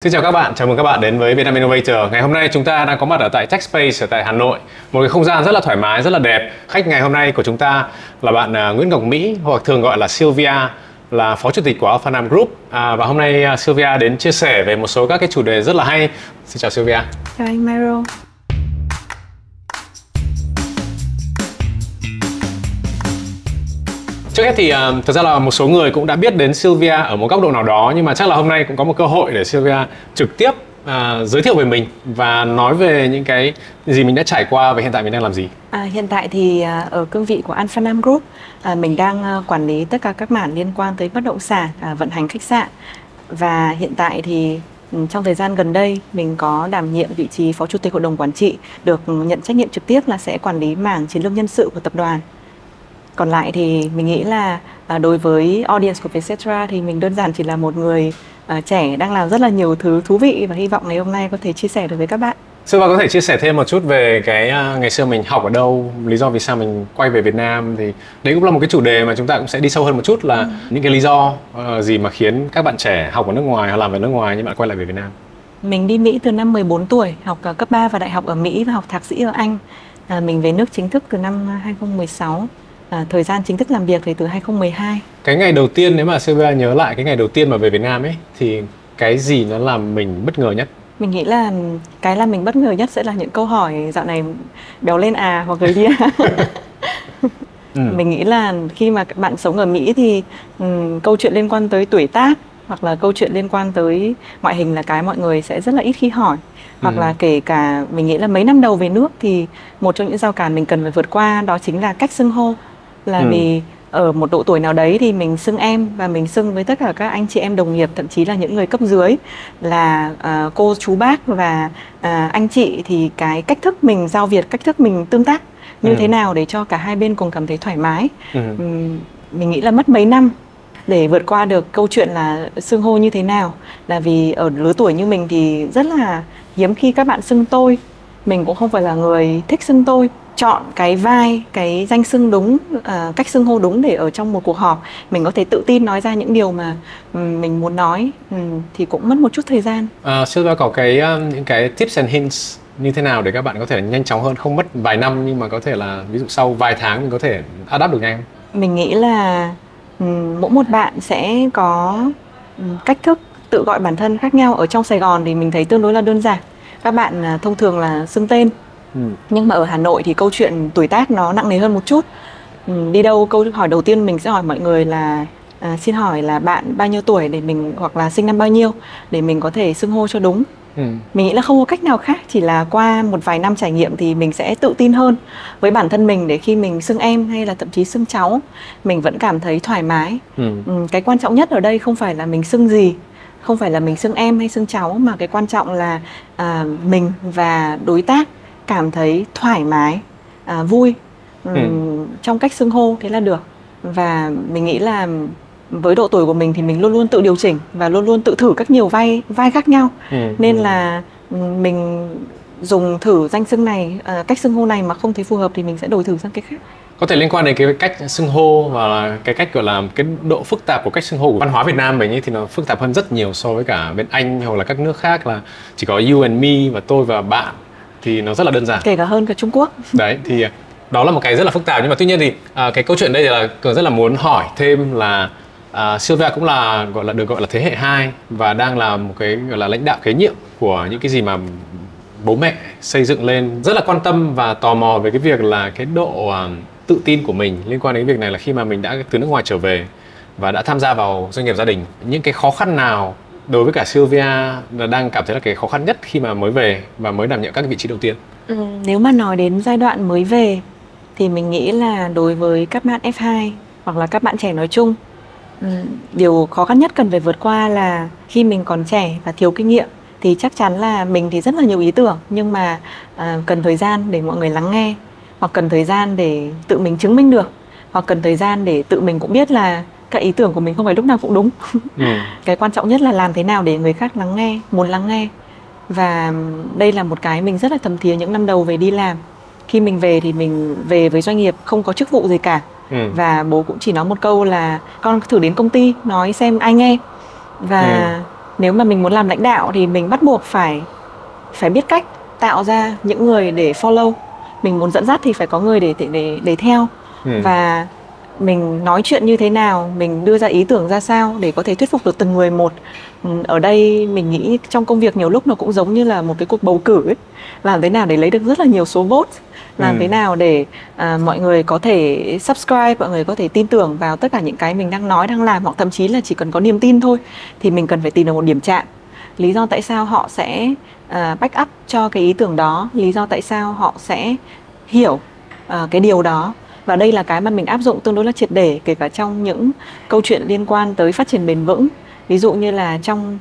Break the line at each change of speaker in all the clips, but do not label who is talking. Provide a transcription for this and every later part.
Xin chào các bạn, chào mừng các bạn đến với Vietnam Innovator. Ngày hôm nay chúng ta đang có mặt ở tại TechSpace ở tại Hà Nội. Một cái không gian rất là thoải mái, rất là đẹp. Khách ngày hôm nay của chúng ta là bạn Nguyễn Ngọc Mỹ, hoặc thường gọi là Sylvia, là phó chủ tịch của Alphanam Group. Và hôm nay Sylvia đến chia sẻ về một số các cái chủ đề rất là hay. Xin chào Sylvia.
Chào anh Myro.
Trước hết thì thật ra là một số người cũng đã biết đến Sylvia ở một góc độ nào đó, nhưng mà chắc là hôm nay cũng có một cơ hội để Sylvia trực tiếp giới thiệu về mình và nói về những cái gì mình đã trải qua và hiện tại mình đang làm gì.
Hiện tại thì ở cương vị của Alphanam Group, mình đang quản lý tất cả các mảng liên quan tới bất động sản, vận hành khách sạn. Và hiện tại thì trong thời gian gần đây mình có đảm nhiệm vị trí phó chủ tịch hội đồng quản trị, được nhận trách nhiệm trực tiếp là sẽ quản lý mảng chiến lược nhân sự của tập đoàn. Còn lại thì mình nghĩ là đối với audience của Vietcetera thì mình đơn giản chỉ là một người trẻ đang làm rất là nhiều thứ thú vị, và hy vọng ngày hôm nay có thể chia sẻ được với các bạn.
Sylvia có thể chia sẻ thêm một chút về cái ngày xưa mình học ở đâu, lý do vì sao mình quay về Việt Nam, thì đấy cũng là một cái chủ đề mà chúng ta cũng sẽ đi sâu hơn một chút, là những cái lý do gì mà khiến các bạn trẻ học ở nước ngoài hoặc làm ở nước ngoài nhưng bạn quay lại về Việt Nam.
Mình đi Mỹ từ năm 14 tuổi, học cấp 3 và đại học ở Mỹ và học thạc sĩ ở Anh. Mình về nước chính thức từ năm 2016. Thời gian chính thức làm việc thì từ 2012.
Cái ngày đầu tiên, nếu mà Sylvia nhớ lại cái ngày đầu tiên mà về Việt Nam ấy, thì cái gì nó làm mình bất ngờ nhất?
Mình nghĩ là cái làm mình bất ngờ nhất sẽ là những câu hỏi dạo này béo lên hoặc gầy đi Mình nghĩ là khi mà các bạn sống ở Mỹ thì câu chuyện liên quan tới tuổi tác hoặc là câu chuyện liên quan tới ngoại hình là cái mọi người sẽ rất là ít khi hỏi. Hoặc là kể cả mình nghĩ là mấy năm đầu về nước thì một trong những rào cản mình cần phải vượt qua đó chính là cách xưng hô. Là vì ở một độ tuổi nào đấy thì mình xưng em, và mình xưng với tất cả các anh chị em đồng nghiệp, thậm chí là những người cấp dưới là cô chú bác và anh chị, thì cái cách thức mình giao việc, cách thức mình tương tác như thế nào để cho cả hai bên cùng cảm thấy thoải mái. Mình nghĩ là mất mấy năm để vượt qua được câu chuyện là xưng hô như thế nào, là vì ở lứa tuổi như mình thì rất là hiếm khi các bạn xưng tôi. Mình cũng không phải là người thích xưng tôi. Chọn cái vai, cái danh xưng đúng, cách xưng hô đúng để ở trong một cuộc họp mình có thể tự tin nói ra những điều mà mình muốn nói, thì cũng mất một chút thời gian.
Sylvia có những cái tips and hints như thế nào để các bạn có thể nhanh chóng hơn, không mất vài năm nhưng mà có thể là ví dụ sau vài tháng mình có thể adapt được nhanh?
Mình nghĩ là mỗi một bạn sẽ có cách thức tự gọi bản thân khác nhau. Ở trong Sài Gòn thì mình thấy tương đối là đơn giản, các bạn thông thường là xưng tên. Nhưng mà ở Hà Nội thì câu chuyện tuổi tác nó nặng nề hơn một chút. Đi đâu câu hỏi đầu tiên mình sẽ hỏi mọi người là xin hỏi là bạn bao nhiêu tuổi, để mình, hoặc là sinh năm bao nhiêu, để mình có thể xưng hô cho đúng. Mình nghĩ là không có cách nào khác, chỉ là qua một vài năm trải nghiệm thì mình sẽ tự tin hơn với bản thân mình, để khi mình xưng em hay là thậm chí xưng cháu mình vẫn cảm thấy thoải mái. Cái quan trọng nhất ở đây không phải là mình xưng gì, không phải là mình xưng em hay xưng cháu, mà cái quan trọng là mình và đối tác cảm thấy thoải mái, vui trong cách xưng hô, thế là được. Và mình nghĩ là với độ tuổi của mình thì mình luôn luôn tự điều chỉnh và luôn luôn tự thử các nhiều vai khác nhau. Nên là mình dùng thử danh xưng này, cách xưng hô này mà không thấy phù hợp thì mình sẽ đổi thử sang cái khác.
Có thể liên quan đến cái cách xưng hô và cái cách gọi là cái độ phức tạp của cách xưng hô của văn hóa Việt Nam mình ấy, thì nó phức tạp hơn rất nhiều so với cả bên Anh hoặc là các nước khác, là chỉ có you and me và tôi và bạn, thì nó rất là đơn giản.
Kể cả hơn cả Trung Quốc.
Đấy, thì đó là một cái rất là phức tạp. Nhưng mà tuy nhiên thì cái câu chuyện đây là Cường rất là muốn hỏi thêm là Sylvia cũng là được gọi là thế hệ 2 và đang là một cái gọi là lãnh đạo kế nhiệm của những cái gì mà bố mẹ xây dựng lên. Rất là quan tâm và tò mò về cái việc là cái độ tự tin của mình liên quan đến việc này, là khi mà mình đã từ nước ngoài trở về và đã tham gia vào doanh nghiệp gia đình, những cái khó khăn nào đối với cả Sylvia là đang cảm thấy là cái khó khăn nhất khi mà mới về và mới đảm nhiệm các cái vị trí đầu tiên?
Nếu mà nói đến giai đoạn mới về thì mình nghĩ là đối với các bạn F2 hoặc là các bạn trẻ nói chung, điều khó khăn nhất cần phải vượt qua là khi mình còn trẻ và thiếu kinh nghiệm thì chắc chắn là mình thì rất là nhiều ý tưởng, nhưng mà cần thời gian để mọi người lắng nghe, hoặc cần thời gian để tự mình chứng minh được, hoặc cần thời gian để tự mình cũng biết là các ý tưởng của mình không phải lúc nào cũng đúng. Cái quan trọng nhất là làm thế nào để người khác lắng nghe, muốn lắng nghe. Và đây là một cái mình rất là thấm thía những năm đầu về đi làm. Khi mình về thì mình về với doanh nghiệp không có chức vụ gì cả. Và bố cũng chỉ nói một câu là con thử đến công ty nói xem ai nghe. Và nếu mà mình muốn làm lãnh đạo thì mình bắt buộc phải biết cách tạo ra những người để follow. Mình muốn dẫn dắt thì phải có người để theo. Và mình nói chuyện như thế nào, mình đưa ra ý tưởng ra sao để có thể thuyết phục được từng người một. Ở đây mình nghĩ trong công việc nhiều lúc nó cũng giống như là một cái cuộc bầu cử ấy. Làm thế nào để lấy được rất là nhiều số vote, làm thế nào để mọi người có thể subscribe, mọi người có thể tin tưởng vào tất cả những cái mình đang nói, đang làm, hoặc thậm chí là chỉ cần có niềm tin thôi thì mình cần phải tìm được một điểm chạm. Lý do tại sao họ sẽ back up cho cái ý tưởng đó, lý do tại sao họ sẽ hiểu cái điều đó. Và đây là cái mà mình áp dụng tương đối là triệt để, kể cả trong những câu chuyện liên quan tới phát triển bền vững. Ví dụ như là trong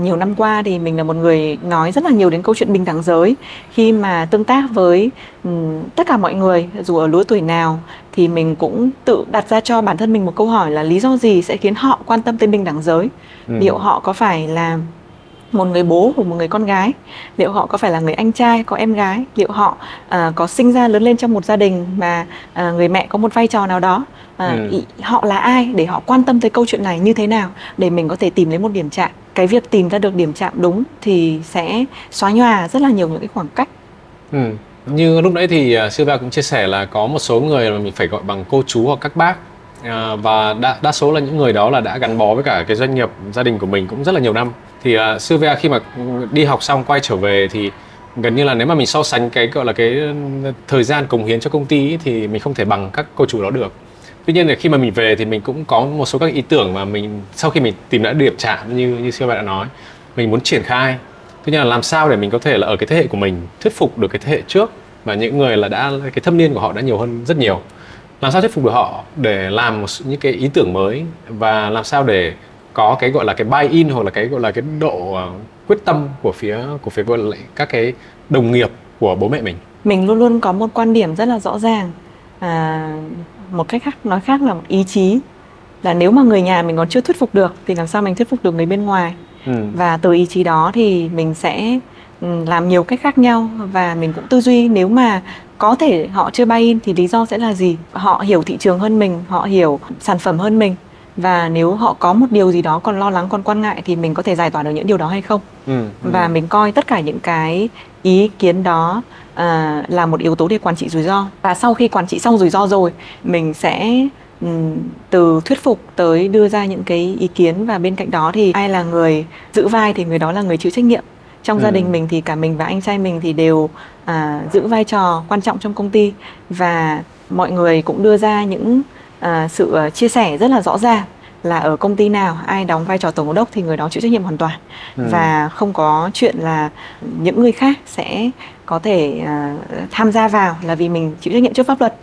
nhiều năm qua thì mình là một người nói rất là nhiều đến câu chuyện bình đẳng giới. Khi mà tương tác với tất cả mọi người, dù ở lứa tuổi nào, thì mình cũng tự đặt ra cho bản thân mình một câu hỏi là lý do gì sẽ khiến họ quan tâm tới bình đẳng giới. Liệu họ có phải là một người bố của một người con gái, liệu họ có phải là người anh trai có em gái, liệu họ có sinh ra lớn lên trong một gia đình mà người mẹ có một vai trò nào đó, họ là ai để họ quan tâm tới câu chuyện này như thế nào, để mình có thể tìm lấy một điểm chạm. Cái việc tìm ra được điểm chạm đúng thì sẽ xóa nhòa rất là nhiều những cái khoảng cách.
Như lúc nãy thì Sylvia cũng chia sẻ là có một số người mà mình phải gọi bằng cô chú hoặc các bác, và đa số là những người đó là đã gắn bó với cả cái doanh nghiệp gia đình của mình cũng rất là nhiều năm. Thì Sylvia khi mà đi học xong quay trở về thì gần như là nếu mà mình so sánh cái gọi là cái thời gian cống hiến cho công ty ấy, thì mình không thể bằng các cô chú đó được. Tuy nhiên là khi mà mình về thì mình cũng có một số các ý tưởng mà mình sau khi mình tìm đã điểm chạm như Sylvia đã nói, mình muốn triển khai. Tuy nhiên là làm sao để mình có thể là ở cái thế hệ của mình thuyết phục được cái thế hệ trước và những người là đã cái thâm niên của họ đã nhiều hơn rất nhiều. Làm sao thuyết phục được họ để làm những cái ý tưởng mới, và làm sao để có cái gọi là cái buy in hoặc là cái gọi là cái độ quyết tâm của phía gọi là các cái đồng nghiệp của bố mẹ mình.
Mình luôn luôn có một quan điểm rất là rõ ràng, một cách nói khác là một ý chí, là nếu mà người nhà mình còn chưa thuyết phục được thì làm sao mình thuyết phục được người bên ngoài. Và từ ý chí đó thì mình sẽ làm nhiều cách khác nhau, và mình cũng tư duy nếu mà có thể họ chưa buy in thì lý do sẽ là gì. Họ hiểu thị trường hơn mình, họ hiểu sản phẩm hơn mình, và nếu họ có một điều gì đó còn lo lắng, còn quan ngại thì mình có thể giải tỏa được những điều đó hay không. Và mình coi tất cả những cái ý kiến đó là một yếu tố để quản trị rủi ro. Và sau khi quản trị xong rủi ro rồi, mình sẽ từ thuyết phục tới đưa ra những cái ý kiến, và bên cạnh đó thì ai là người giữ vai thì người đó là người chịu trách nhiệm. Trong gia đình mình thì cả mình và anh trai mình thì đều giữ vai trò quan trọng trong công ty, và mọi người cũng đưa ra những sự chia sẻ rất là rõ ràng là ở công ty nào ai đóng vai trò tổng giám đốc thì người đó chịu trách nhiệm hoàn toàn. Và không có chuyện là những người khác sẽ có thể tham gia vào là vì mình chịu trách nhiệm trước pháp luật.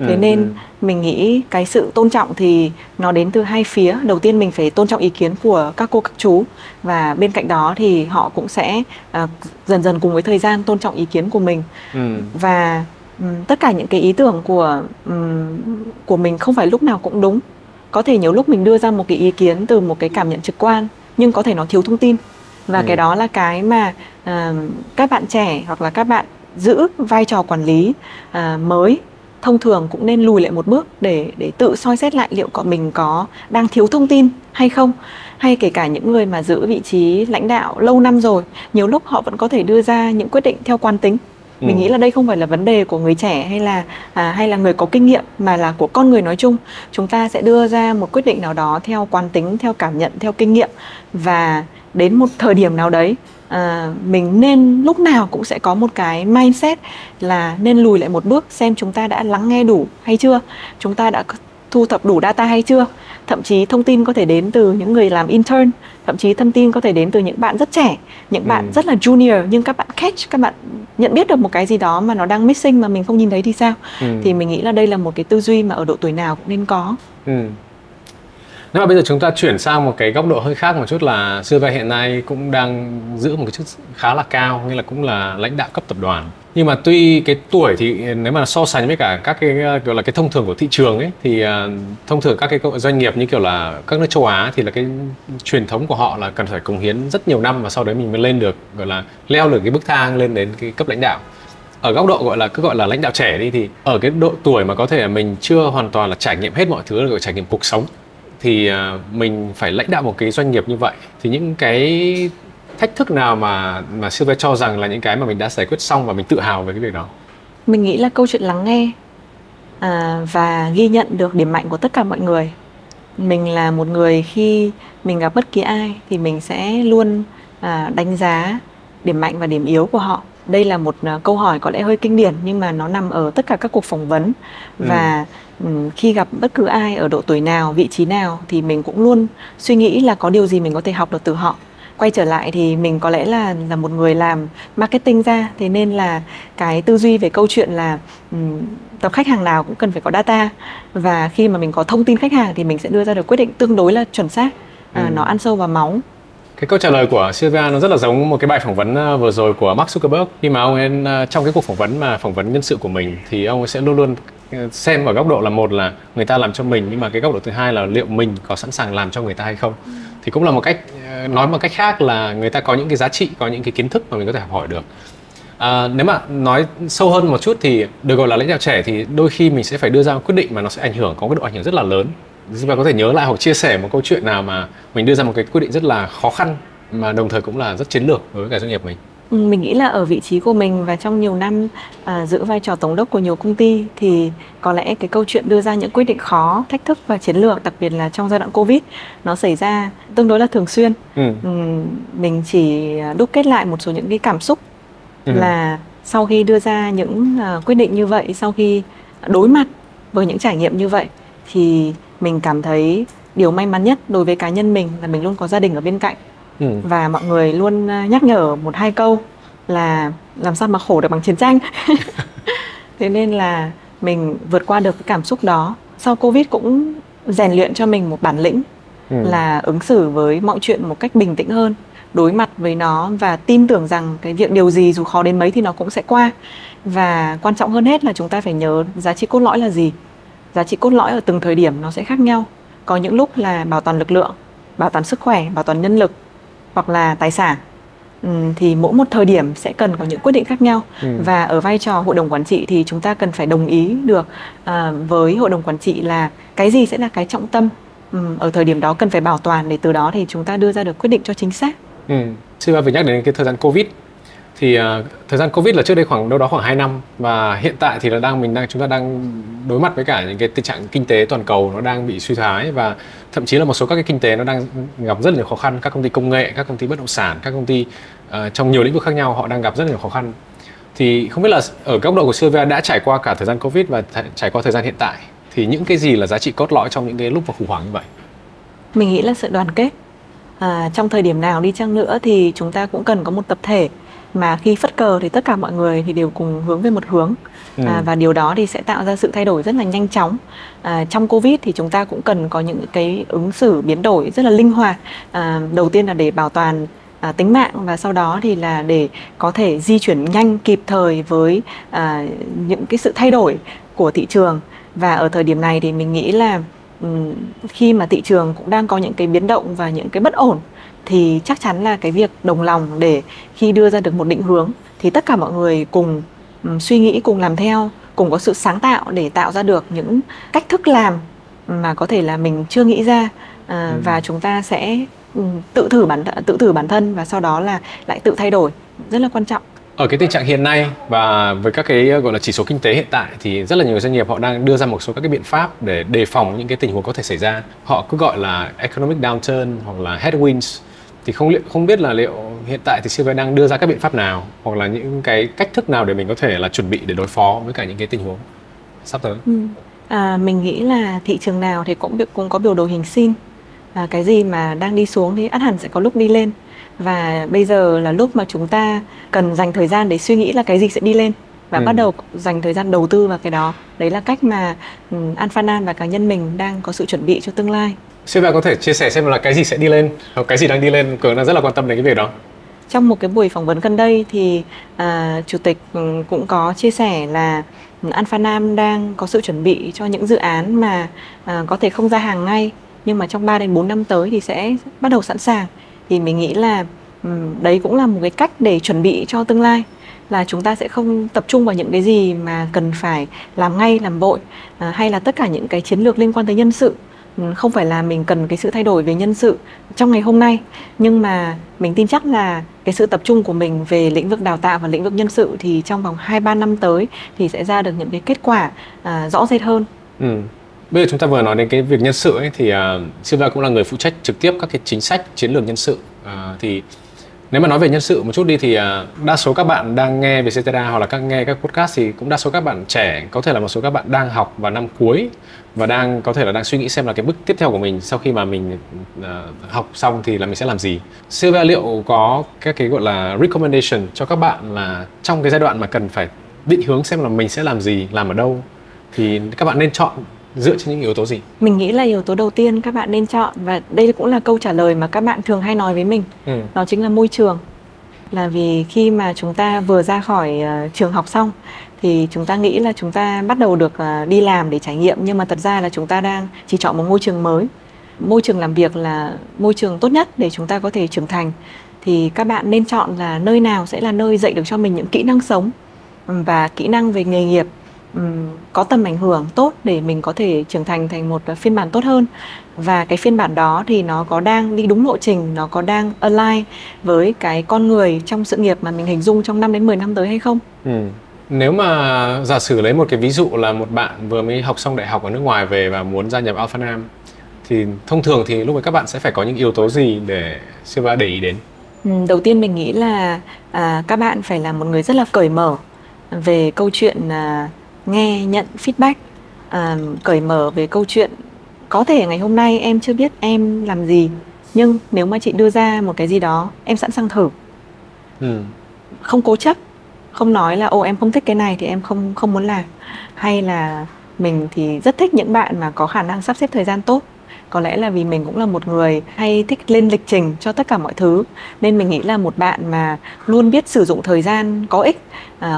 Thế nên mình nghĩ cái sự tôn trọng thì nó đến từ hai phía. Đầu tiên mình phải tôn trọng ý kiến của các cô các chú, và bên cạnh đó thì họ cũng sẽ dần dần cùng với thời gian tôn trọng ý kiến của mình. Và tất cả những cái ý tưởng của mình không phải lúc nào cũng đúng. Có thể nhiều lúc mình đưa ra một cái ý kiến từ một cái cảm nhận trực quan, nhưng có thể nó thiếu thông tin. Và cái đó là cái mà các bạn trẻ hoặc là các bạn giữ vai trò quản lý mới thông thường cũng nên lùi lại một bước để tự soi xét lại liệu mình có đang thiếu thông tin hay không. Hay kể cả những người mà giữ vị trí lãnh đạo lâu năm rồi, nhiều lúc họ vẫn có thể đưa ra những quyết định theo quán tính. Mình nghĩ là đây không phải là vấn đề của người trẻ hay là người có kinh nghiệm, mà là của con người nói chung. Chúng ta sẽ đưa ra một quyết định nào đó theo quán tính, theo cảm nhận, theo kinh nghiệm, và đến một thời điểm nào đấy mình nên lúc nào cũng sẽ có một cái mindset là nên lùi lại một bước, xem chúng ta đã lắng nghe đủ hay chưa, chúng ta đã thu thập đủ data hay chưa. Thậm chí thông tin có thể đến từ những người làm intern, thậm chí thông tin có thể đến từ những bạn rất trẻ, những bạn rất là junior, nhưng các bạn catch, các bạn nhận biết được một cái gì đó mà nó đang missing mà mình không nhìn thấy thì sao. Thì mình nghĩ là đây là một cái tư duy mà ở độ tuổi nào cũng nên có.
Nếu mà bây giờ chúng ta chuyển sang một cái góc độ hơi khác một chút, là Sylvia hiện nay cũng đang giữ một cái chức khá là cao, nghĩa là cũng là lãnh đạo cấp tập đoàn. Nhưng mà tuy cái tuổi thì nếu mà so sánh với cả các cái gọi là cái thông thường của thị trường ấy, thì thông thường các cái doanh nghiệp như kiểu là các nước châu Á thì là cái truyền thống của họ là cần phải cống hiến rất nhiều năm, và sau đấy mình mới lên được, gọi là leo được cái bậc thang lên đến cái cấp lãnh đạo. Ở góc độ gọi là lãnh đạo trẻ đi, thì ở cái độ tuổi mà có thể là mình chưa hoàn toàn là trải nghiệm hết mọi thứ, gọi trải nghiệm cuộc sống, thì mình phải lãnh đạo một cái doanh nghiệp như vậy, thì những cái thách thức nào mà Sylvia cho rằng là những cái mà mình đã giải quyết xong và mình tự hào về cái việc đó?
Mình nghĩ là câu chuyện lắng nghe và ghi nhận được điểm mạnh của tất cả mọi người. Mình là một người khi mình gặp bất kỳ ai thì mình sẽ luôn đánh giá điểm mạnh và điểm yếu của họ. Đây là một câu hỏi có lẽ hơi kinh điển nhưng mà nó nằm ở tất cả các cuộc phỏng vấn. Và khi gặp bất cứ ai ở độ tuổi nào, vị trí nào thì mình cũng luôn suy nghĩ là có điều gì mình có thể học được từ họ. Quay trở lại thì mình có lẽ là một người làm marketing ra, thế nên là cái tư duy về câu chuyện là tập khách hàng nào cũng cần phải có data, và khi mà mình có thông tin khách hàng thì mình sẽ đưa ra được quyết định tương đối là chuẩn xác, nó ăn sâu vào máu.
Cái câu trả lời của Sylvia nó rất là giống một cái bài phỏng vấn vừa rồi của Mark Zuckerberg. Khi mà ông ấy trong cái cuộc phỏng vấn nhân sự của mình thì ông ấy sẽ luôn luôn xem ở góc độ là một là người ta làm cho mình, nhưng mà cái góc độ thứ hai là liệu mình có sẵn sàng làm cho người ta hay không. Thì cũng là một cách nói một cách khác là người ta có những cái giá trị, có những cái kiến thức mà mình có thể học hỏi được. Nếu mà nói sâu hơn một chút thì được gọi là lãnh đạo trẻ thì đôi khi mình sẽ phải đưa ra một quyết định mà nó sẽ có cái độ ảnh hưởng rất là lớn. Và có thể nhớ lại hoặc chia sẻ một câu chuyện nào mà mình đưa ra một cái quyết định rất là khó khăn mà đồng thời cũng là rất chiến lược đối với cả doanh nghiệp mình.
Mình nghĩ là ở vị trí của mình và trong nhiều năm giữ vai trò tổng đốc của nhiều công ty thì có lẽ cái câu chuyện đưa ra những quyết định khó, thách thức và chiến lược, đặc biệt là trong giai đoạn Covid, nó xảy ra tương đối là thường xuyên. Mình chỉ đúc kết lại một số những cái cảm xúc là sau khi đưa ra những quyết định như vậy, sau khi đối mặt với những trải nghiệm như vậy thì mình cảm thấy điều may mắn nhất đối với cá nhân mình là mình luôn có gia đình ở bên cạnh. Và mọi người luôn nhắc nhở một hai câu là làm sao mà khổ được bằng chiến tranh. Thế nên là mình vượt qua được cái cảm xúc đó. Sau Covid cũng rèn luyện cho mình một bản lĩnh là ứng xử với mọi chuyện một cách bình tĩnh hơn, đối mặt với nó và tin tưởng rằng cái việc điều gì dù khó đến mấy thì nó cũng sẽ qua. Và quan trọng hơn hết là chúng ta phải nhớ giá trị cốt lõi là gì. Giá trị cốt lõi ở từng thời điểm nó sẽ khác nhau. Có những lúc là bảo toàn lực lượng, bảo toàn sức khỏe, bảo toàn nhân lực hoặc là tài sản, thì mỗi một thời điểm sẽ cần có những quyết định khác nhau. Và ở vai trò hội đồng quản trị thì chúng ta cần phải đồng ý được với hội đồng quản trị là cái gì sẽ là cái trọng tâm ở thời điểm đó cần phải bảo toàn, để từ đó thì chúng ta đưa ra được quyết định cho chính xác.
Sylvia vừa nhắc đến cái thời gian Covid thì thời gian Covid là trước đây đâu đó khoảng 2 năm, và hiện tại thì là chúng ta đang đối mặt với cả những cái tình trạng kinh tế toàn cầu nó đang bị suy thoái, và thậm chí là một số các cái kinh tế nó đang gặp rất là nhiều khó khăn. Các công ty công nghệ, các công ty bất động sản, các công ty trong nhiều lĩnh vực khác nhau họ đang gặp rất là nhiều khó khăn. Thì không biết là ở góc độ của Sylvia đã trải qua cả thời gian Covid và trải qua thời gian hiện tại thì những cái gì là giá trị cốt lõi trong những cái lúc mà khủng hoảng như vậy?
Mình nghĩ là sự đoàn kết. Trong thời điểm nào đi chăng nữa thì chúng ta cũng cần có một tập thể mà khi phất cờ thì tất cả mọi người thì đều cùng hướng về một hướng. Và điều đó thì sẽ tạo ra sự thay đổi rất là nhanh chóng. Trong Covid thì chúng ta cũng cần có những cái ứng xử biến đổi rất là linh hoạt. Đầu tiên là để bảo toàn tính mạng, và sau đó thì là để có thể di chuyển nhanh kịp thời với những cái sự thay đổi của thị trường. Và ở thời điểm này thì mình nghĩ là khi mà thị trường cũng đang có những cái biến động và những cái bất ổn thì chắc chắn là cái việc đồng lòng để khi đưa ra được một định hướng thì tất cả mọi người cùng suy nghĩ, cùng làm theo, cùng có sự sáng tạo để tạo ra được những cách thức làm mà có thể là mình chưa nghĩ ra, và chúng ta sẽ tự thử bản thân và sau đó là lại tự thay đổi, rất là quan trọng.
Ở cái tình trạng hiện nay và với các cái gọi là chỉ số kinh tế hiện tại thì rất là nhiều doanh nghiệp họ đang đưa ra một số các cái biện pháp để đề phòng những cái tình huống có thể xảy ra. Họ cứ gọi là economic downturn hoặc là headwinds. Thì không biết là liệu hiện tại thì Sylvia đang đưa ra các biện pháp nào hoặc là những cái cách thức nào để mình có thể là chuẩn bị để đối phó với cả những cái tình huống sắp tới?
Mình nghĩ là thị trường nào thì cũng có biểu đồ hình sin. Cái gì mà đang đi xuống thì ắt hẳn sẽ có lúc đi lên. Và bây giờ là lúc mà chúng ta cần dành thời gian để suy nghĩ là cái gì sẽ đi lên và bắt đầu dành thời gian đầu tư vào cái đó. Đấy là cách mà Alphanan và cá nhân mình đang có sự chuẩn bị cho tương lai.
Sylvia có thể chia sẻ xem là cái gì sẽ đi lên hoặc cái gì đang đi lên? Cường đang rất là quan tâm đến cái việc đó.
Trong một cái buổi phỏng vấn gần đây thì chủ tịch cũng có chia sẻ là Alphanan đang có sự chuẩn bị cho những dự án mà có thể không ra hàng ngay, nhưng mà trong 3 đến 4 năm tới thì sẽ bắt đầu sẵn sàng. Thì mình nghĩ là đấy cũng là một cái cách để chuẩn bị cho tương lai, là chúng ta sẽ không tập trung vào những cái gì mà cần phải làm ngay, làm vội, hay là tất cả những cái chiến lược liên quan tới nhân sự không phải là mình cần cái sự thay đổi về nhân sự trong ngày hôm nay, nhưng mà mình tin chắc là cái sự tập trung của mình về lĩnh vực đào tạo và lĩnh vực nhân sự thì trong vòng 2-3 năm tới thì sẽ ra được những cái kết quả rõ rệt hơn.
Bây giờ chúng ta vừa nói đến cái việc nhân sự ấy, thì Sylvia cũng là người phụ trách trực tiếp các cái chính sách chiến lược nhân sự. Thì nếu mà nói về nhân sự một chút đi thì đa số các bạn đang nghe về Cetera hoặc là nghe các podcast thì cũng đa số các bạn trẻ, có thể là một số các bạn đang học vào năm cuối và có thể là đang suy nghĩ xem là cái bước tiếp theo của mình sau khi mà mình học xong thì là mình sẽ làm gì. Sylvia liệu có các cái gọi là recommendation cho các bạn là trong cái giai đoạn mà cần phải định hướng xem là mình sẽ làm gì, làm ở đâu thì các bạn nên chọn dựa trên những yếu tố gì?
Mình nghĩ là yếu tố đầu tiên các bạn nên chọn, và đây cũng là câu trả lời mà các bạn thường hay nói với mình, đó chính là môi trường. Là vì khi mà chúng ta vừa ra khỏi trường học xong thì chúng ta nghĩ là chúng ta bắt đầu được đi làm để trải nghiệm, nhưng mà thật ra là chúng ta đang chỉ chọn một môi trường mới. Môi trường làm việc là môi trường tốt nhất để chúng ta có thể trưởng thành. Thì các bạn nên chọn là nơi nào sẽ là nơi dạy được cho mình những kỹ năng sống và kỹ năng về nghề nghiệp có tầm ảnh hưởng tốt để mình có thể trưởng thành thành một phiên bản tốt hơn. Và cái phiên bản đó thì nó có đang đi đúng lộ trình, nó có đang align với cái con người trong sự nghiệp mà mình hình dung trong 5 đến 10 năm tới hay không?
Nếu mà giả sử lấy một cái ví dụ là một bạn vừa mới học xong đại học ở nước ngoài về và muốn gia nhập Alpha Nam, thì thông thường thì lúc ấy các bạn sẽ phải có những yếu tố gì để Sylvia để ý đến?
Đầu tiên mình nghĩ là các bạn phải là một người rất là cởi mở về câu chuyện nghe nhận feedback, cởi mở về câu chuyện có thể ngày hôm nay em chưa biết em làm gì, nhưng nếu mà chị đưa ra một cái gì đó em sẵn sàng thử. Không cố chấp, không nói là em không thích cái này thì em không muốn làm, hay là mình thì rất thích những bạn mà có khả năng sắp xếp thời gian tốt. Có lẽ là vì mình cũng là một người hay thích lên lịch trình cho tất cả mọi thứ, nên mình nghĩ là một bạn mà luôn biết sử dụng thời gian có ích,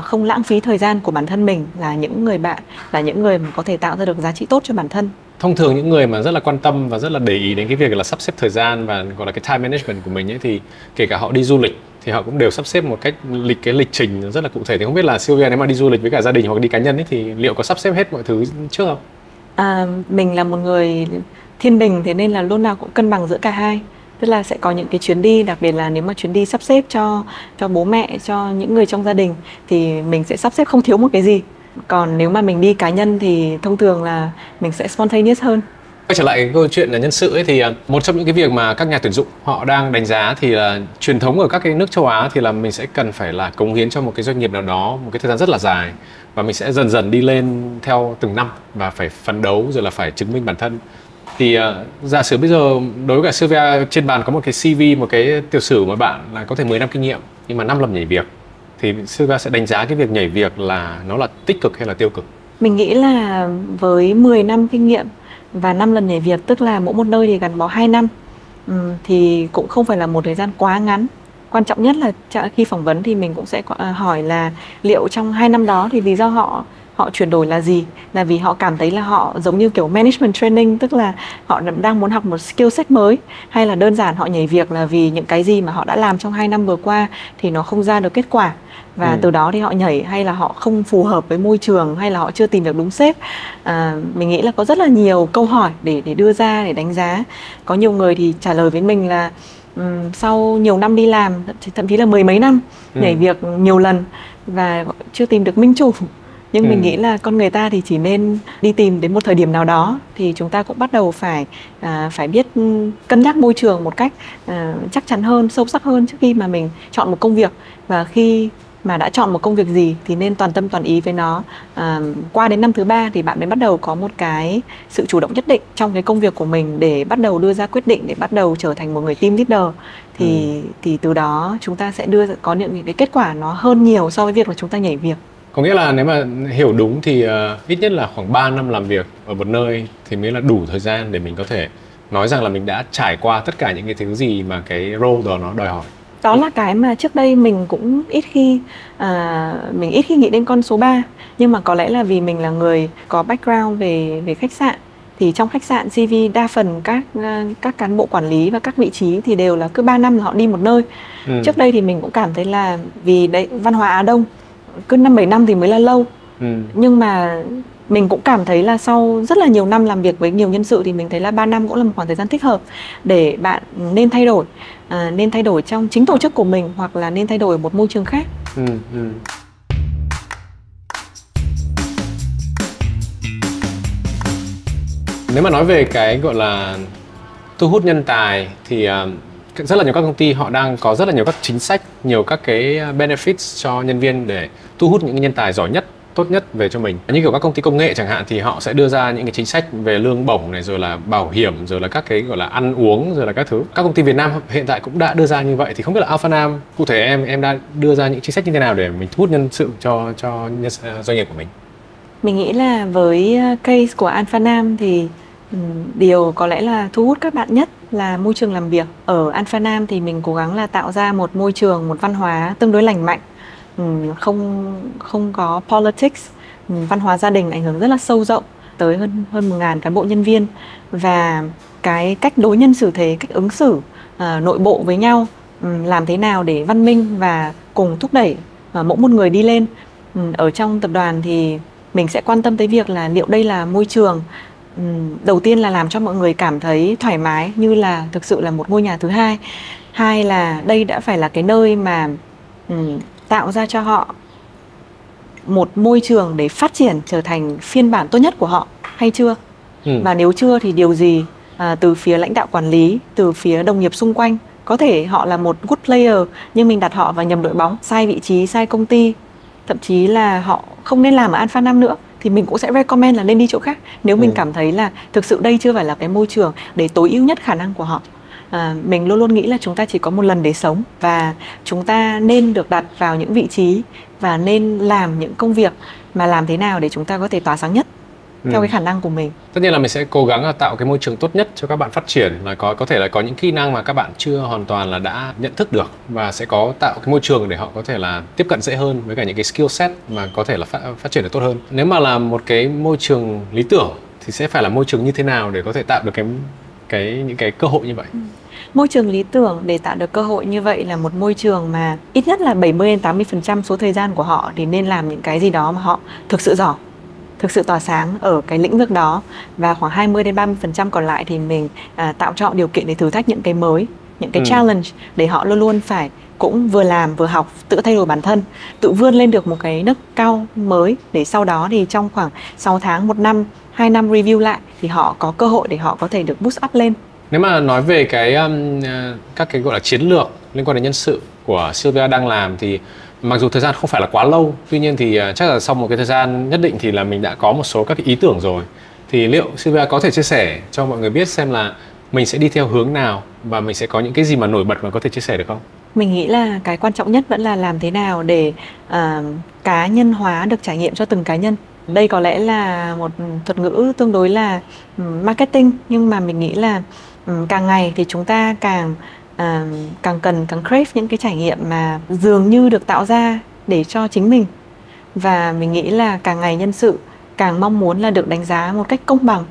không lãng phí thời gian của bản thân mình là những người bạn, là những người mà có thể tạo ra được giá trị tốt cho bản thân.
Thông thường những người mà rất là quan tâm và rất là để ý đến cái việc là sắp xếp thời gian và gọi là cái time management của mình ấy, thì kể cả họ đi du lịch thì họ cũng đều sắp xếp một cách cái lịch trình rất là cụ thể. Thì không biết là Sylvia nếu mà đi du lịch với cả gia đình hoặc đi cá nhân ấy thì liệu có sắp xếp hết mọi thứ trước không?
Mình là một người thiên bình, thế nên là lúc nào cũng cân bằng giữa cả hai. Tức là sẽ có những cái chuyến đi, đặc biệt là nếu mà chuyến đi sắp xếp cho bố mẹ, cho những người trong gia đình thì mình sẽ sắp xếp không thiếu một cái gì. Còn nếu mà mình đi cá nhân thì thông thường là mình sẽ spontaneous hơn.
Quay trở lại cái câu chuyện là nhân sự ấy, thì một trong những cái việc mà các nhà tuyển dụng họ đang đánh giá thì là truyền thống ở các cái nước châu Á thì là mình sẽ cần phải là cống hiến cho một cái doanh nghiệp nào đó một cái thời gian rất là dài, và mình sẽ dần dần đi lên theo từng năm và phải phấn đấu rồi là phải chứng minh bản thân. Thì giả sử bây giờ đối với cả Sylvia trên bàn có một cái CV, một cái tiểu sử mà bạn là có thể 10 năm kinh nghiệm nhưng mà 5 lần nhảy việc, thì Sylvia sẽ đánh giá cái việc nhảy việc là nó là tích cực hay là tiêu cực?
Mình nghĩ là với 10 năm kinh nghiệm và 5 lần nhảy việc, tức là mỗi một nơi thì gắn bó 2 năm, thì cũng không phải là một thời gian quá ngắn. Quan trọng nhất là khi phỏng vấn thì mình cũng sẽ hỏi là liệu trong 2 năm đó thì lý do họ chuyển đổi là gì? Là vì họ cảm thấy là họ giống như kiểu management training, tức là họ đang muốn học một skill set mới, hay là đơn giản họ nhảy việc là vì những cái gì mà họ đã làm trong 2 năm vừa qua thì nó không ra được kết quả, và từ đó thì họ nhảy, hay là họ không phù hợp với môi trường, hay là họ chưa tìm được đúng sếp. Mình nghĩ là có rất là nhiều câu hỏi để đưa ra để đánh giá. Có nhiều người thì trả lời với mình là sau nhiều năm đi làm, thậm chí là 10 mấy năm, nhảy việc nhiều lần và chưa tìm được minh chủ. Nhưng mình nghĩ là con người ta thì chỉ nên đi tìm đến một thời điểm nào đó thì chúng ta cũng bắt đầu phải biết cân nhắc môi trường một cách chắc chắn hơn, sâu sắc hơn trước khi mà mình chọn một công việc. Và khi mà đã chọn một công việc gì thì nên toàn tâm toàn ý với nó. Qua đến năm thứ 3 thì bạn mới bắt đầu có một cái sự chủ động nhất định trong cái công việc của mình để bắt đầu đưa ra quyết định, để bắt đầu trở thành một người team leader. Thì từ đó chúng ta sẽ có những cái kết quả nó hơn nhiều so với việc là chúng ta nhảy việc.
Có nghĩa là nếu mà hiểu đúng thì ít nhất là khoảng 3 năm làm việc ở một nơi thì mới là đủ thời gian để mình có thể nói rằng là mình đã trải qua tất cả những cái thứ gì mà cái role đó nó đòi hỏi.
Đó là cái mà trước đây mình cũng ít khi nghĩ đến con số 3. Nhưng mà có lẽ là vì mình là người có background về khách sạn. Thì trong khách sạn CV đa phần các cán bộ quản lý và các vị trí thì đều là cứ 3 năm là họ đi một nơi. Trước đây thì mình cũng cảm thấy là vì đấy văn hóa Á Đông, cứ 5-7 năm thì mới là lâu. Nhưng mà mình cũng cảm thấy là sau rất là nhiều năm làm việc với nhiều nhân sự thì mình thấy là 3 năm cũng là một khoảng thời gian thích hợp để bạn nên thay đổi. Nên thay đổi trong chính tổ chức của mình hoặc là nên thay đổi ở một môi trường khác.
Nếu mà nói về cái gọi là thu hút nhân tài thì rất là nhiều các công ty họ đang có rất là nhiều các chính sách, nhiều các cái benefits cho nhân viên để thu hút những nhân tài giỏi nhất, tốt nhất về cho mình. Như kiểu các công ty công nghệ chẳng hạn thì họ sẽ đưa ra những cái chính sách về lương bổng này, rồi là bảo hiểm, rồi là các cái gọi là ăn uống, rồi là các thứ. Các công ty Việt Nam hiện tại cũng đã đưa ra như vậy, thì không biết là Alpha Nam cụ thể em đã đưa ra những chính sách như thế nào để mình thu hút nhân sự cho doanh nghiệp của mình?
Mình nghĩ là với case của Alpha Nam thì điều có lẽ là thu hút các bạn nhất là môi trường làm việc. Ở Alpha Nam thì mình cố gắng là tạo ra một môi trường, một văn hóa tương đối lành mạnh, không có politics, văn hóa gia đình ảnh hưởng rất là sâu rộng tới hơn 1.000 cán bộ nhân viên, và cái cách đối nhân xử thế, cách ứng xử nội bộ với nhau làm thế nào để văn minh và cùng thúc đẩy mỗi một người đi lên. Ở trong tập đoàn thì mình sẽ quan tâm tới việc là liệu đây là môi trường đầu tiên là làm cho mọi người cảm thấy thoải mái như là thực sự là một ngôi nhà thứ hai. Hai là đây đã phải là cái nơi mà tạo ra cho họ một môi trường để phát triển trở thành phiên bản tốt nhất của họ hay chưa. Và nếu chưa thì điều gì từ phía lãnh đạo quản lý, từ phía đồng nghiệp xung quanh. Có thể họ là một good player nhưng mình đặt họ vào nhầm đội bóng, sai vị trí, sai công ty, thậm chí là họ không nên làm ở Alpha Nam nữa, thì mình cũng sẽ recommend là nên đi chỗ khác nếu mình cảm thấy là thực sự đây chưa phải là cái môi trường để tối ưu nhất khả năng của họ. Mình luôn luôn nghĩ là chúng ta chỉ có một lần để sống và chúng ta nên được đặt vào những vị trí và nên làm những công việc mà làm thế nào để chúng ta có thể tỏa sáng nhất theo cái khả năng của mình.
Tất nhiên là mình sẽ cố gắng là tạo cái môi trường tốt nhất cho các bạn phát triển, là có thể là có những kỹ năng mà các bạn chưa hoàn toàn là đã nhận thức được, và sẽ có tạo cái môi trường để họ có thể là tiếp cận dễ hơn với cả những cái skill set mà có thể là phát triển được tốt hơn. Nếu mà là một cái môi trường lý tưởng thì sẽ phải là môi trường như thế nào để có thể tạo được những cái cơ hội như vậy?
Môi trường lý tưởng để tạo được cơ hội như vậy là một môi trường mà ít nhất là 70-80% số thời gian của họ thì nên làm những cái gì đó mà họ thực sự giỏi, thực sự tỏa sáng ở cái lĩnh vực đó, và khoảng 20-30% còn lại thì mình tạo cho họ điều kiện để thử thách những cái mới, những cái challenge để họ luôn luôn phải cũng vừa làm vừa học, tự thay đổi bản thân, tự vươn lên được một cái nấc cao mới, để sau đó thì trong khoảng 6 tháng, 1 năm, 2 năm review lại thì họ có cơ hội để họ có thể được boost up lên.
Nếu mà nói về các cái gọi là chiến lược liên quan đến nhân sự của Sylvia đang làm thì mặc dù thời gian không phải là quá lâu, tuy nhiên thì chắc là sau một cái thời gian nhất định thì là mình đã có một số các cái ý tưởng rồi. Thì liệu Sylvia có thể chia sẻ cho mọi người biết xem là mình sẽ đi theo hướng nào và mình sẽ có những cái gì mà nổi bật mà có thể chia sẻ được không?
Mình nghĩ là cái quan trọng nhất vẫn là làm thế nào để cá nhân hóa được trải nghiệm cho từng cá nhân. Đây có lẽ là một thuật ngữ tương đối là marketing, nhưng mà mình nghĩ là càng ngày thì chúng ta càng crave những cái trải nghiệm mà dường như được tạo ra để cho chính mình. Và mình nghĩ là càng ngày nhân sự càng mong muốn là được đánh giá một cách công bằng.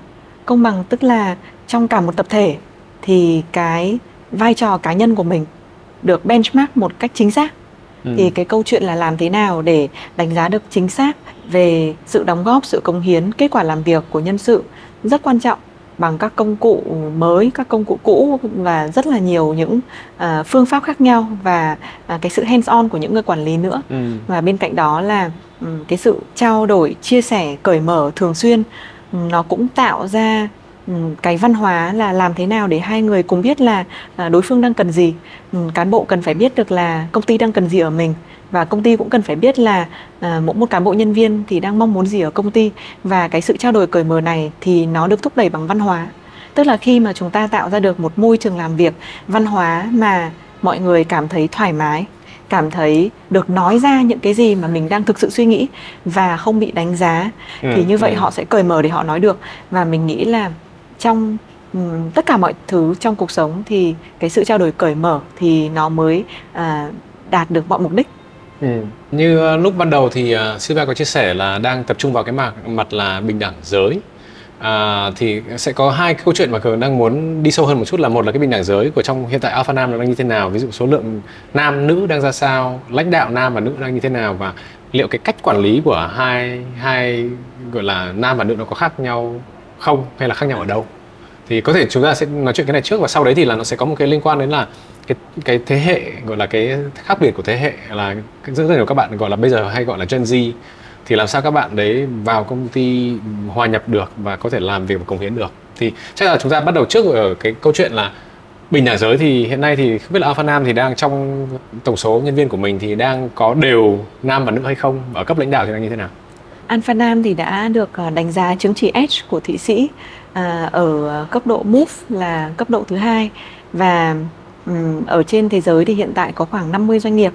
Công bằng tức là trong cả một tập thể thì cái vai trò cá nhân của mình được benchmark một cách chính xác. Thì cái câu chuyện là làm thế nào để đánh giá được chính xác về sự đóng góp, sự cống hiến, kết quả làm việc của nhân sự rất quan trọng, bằng các công cụ mới, các công cụ cũ và rất là nhiều những phương pháp khác nhau, và cái sự hands on của những người quản lý nữa. Và bên cạnh đó là cái sự trao đổi, chia sẻ, cởi mở thường xuyên, nó cũng tạo ra cái văn hóa là làm thế nào để hai người cùng biết là đối phương đang cần gì. Cán bộ cần phải biết được là công ty đang cần gì ở mình, và công ty cũng cần phải biết là mỗi một cán bộ nhân viên thì đang mong muốn gì ở công ty. Và cái sự trao đổi cởi mở này thì nó được thúc đẩy bằng văn hóa. Tức là khi mà chúng ta tạo ra được một môi trường làm việc, văn hóa mà mọi người cảm thấy thoải mái, cảm thấy được nói ra những cái gì mà mình đang thực sự suy nghĩ và không bị đánh giá, thì như vậy họ sẽ cởi mở để họ nói được. Và mình nghĩ là trong tất cả mọi thứ trong cuộc sống thì cái sự trao đổi cởi mở thì nó mới đạt được mọi mục đích.
Như lúc ban đầu thì Sylvia có chia sẻ là đang tập trung vào cái mặt là bình đẳng giới. Thì sẽ có hai cái câu chuyện mà Cường đang muốn đi sâu hơn một chút, là một là cái bình đẳng giới của trong hiện tại Alpha Nam nó đang như thế nào, ví dụ số lượng nam nữ đang ra sao, lãnh đạo nam và nữ đang như thế nào, và liệu cái cách quản lý của hai gọi là nam và nữ nó có khác nhau không, hay là khác nhau ở đâu. Thì có thể chúng ta sẽ nói chuyện cái này trước, và sau đấy thì là nó sẽ có một cái liên quan đến là cái thế hệ, gọi là cái khác biệt của thế hệ, là rất nhiều các bạn gọi là bây giờ hay gọi là Gen Z, thì làm sao các bạn đấy vào công ty hòa nhập được và có thể làm việc và cống hiến được. Thì chắc là chúng ta bắt đầu trước ở cái câu chuyện là bình đẳng giới. Thì hiện nay thì không biết là Alpha Nam thì đang trong tổng số nhân viên của mình thì đang có đều nam và nữ hay không, ở cấp lãnh đạo thì đang như thế nào?
Alpha Nam thì đã được đánh giá chứng chỉ Edge của Thụy Sĩ ở cấp độ Move là cấp độ thứ 2, và ở trên thế giới thì hiện tại có khoảng 50 doanh nghiệp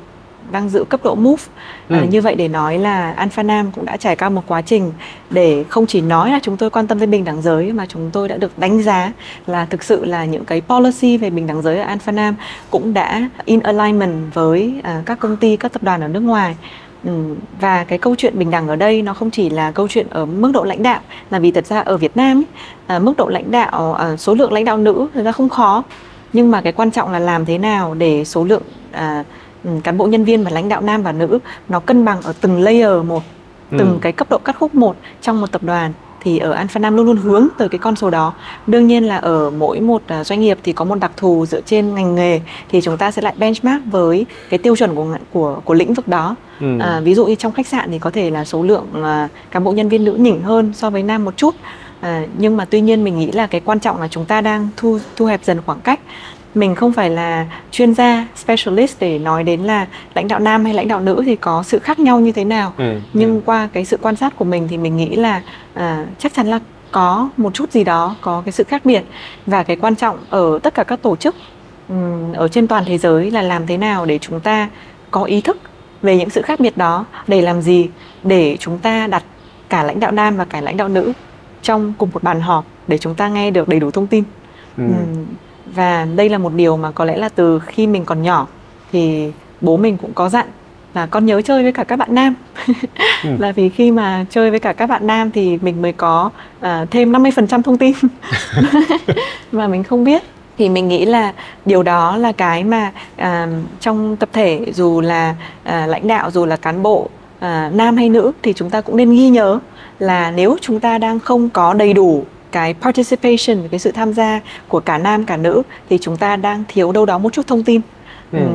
đang giữ cấp độ Move. Như vậy để nói là Alpha Nam cũng đã trải qua một quá trình để không chỉ nói là chúng tôi quan tâm tới bình đẳng giới, mà chúng tôi đã được đánh giá là thực sự là những cái policy về bình đẳng giới ở Alpha Nam cũng đã in alignment với các công ty, các tập đoàn ở nước ngoài. Và cái câu chuyện bình đẳng ở đây nó không chỉ là câu chuyện ở mức độ lãnh đạo, là vì thật ra ở Việt Nam mức độ lãnh đạo, số lượng lãnh đạo nữ thực ra không khó, nhưng mà cái quan trọng là làm thế nào để số lượng cán bộ nhân viên và lãnh đạo nam và nữ nó cân bằng ở từng layer một, từng cái cấp độ cắt khúc một trong một tập đoàn. Thì ở Alpha Nam luôn luôn hướng tới cái con số đó. Đương nhiên là ở mỗi một doanh nghiệp thì có một đặc thù dựa trên ngành nghề, thì chúng ta sẽ lại benchmark với cái tiêu chuẩn của lĩnh vực đó. Ví dụ như trong khách sạn thì có thể là số lượng cán bộ nhân viên nữ nhỉnh hơn so với nam một chút. Nhưng mà tuy nhiên mình nghĩ là cái quan trọng là chúng ta đang thu hẹp dần khoảng cách. Mình không phải là chuyên gia specialist để nói đến là lãnh đạo nam hay lãnh đạo nữ thì có sự khác nhau như thế nào. Nhưng qua cái sự quan sát của mình thì mình nghĩ là chắc chắn là có một chút gì đó, có cái sự khác biệt. Và cái quan trọng ở tất cả các tổ chức ở trên toàn thế giới là làm thế nào để chúng ta có ý thức về những sự khác biệt đó. Để làm gì? Để chúng ta đặt cả lãnh đạo nam và cả lãnh đạo nữ trong cùng một bàn họp để chúng ta nghe được đầy đủ thông tin. Và đây là một điều mà có lẽ là từ khi mình còn nhỏ thì bố mình cũng có dặn là con nhớ chơi với cả các bạn nam. Là vì khi mà chơi với cả các bạn nam thì mình mới có thêm 50% thông tin mà mình không biết. Thì mình nghĩ là điều đó là cái mà trong tập thể, dù là lãnh đạo, dù là cán bộ nam hay nữ, thì chúng ta cũng nên ghi nhớ là nếu chúng ta đang không có đầy đủ cái participation, cái sự tham gia của cả nam cả nữ, thì chúng ta đang thiếu đâu đó một chút thông tin.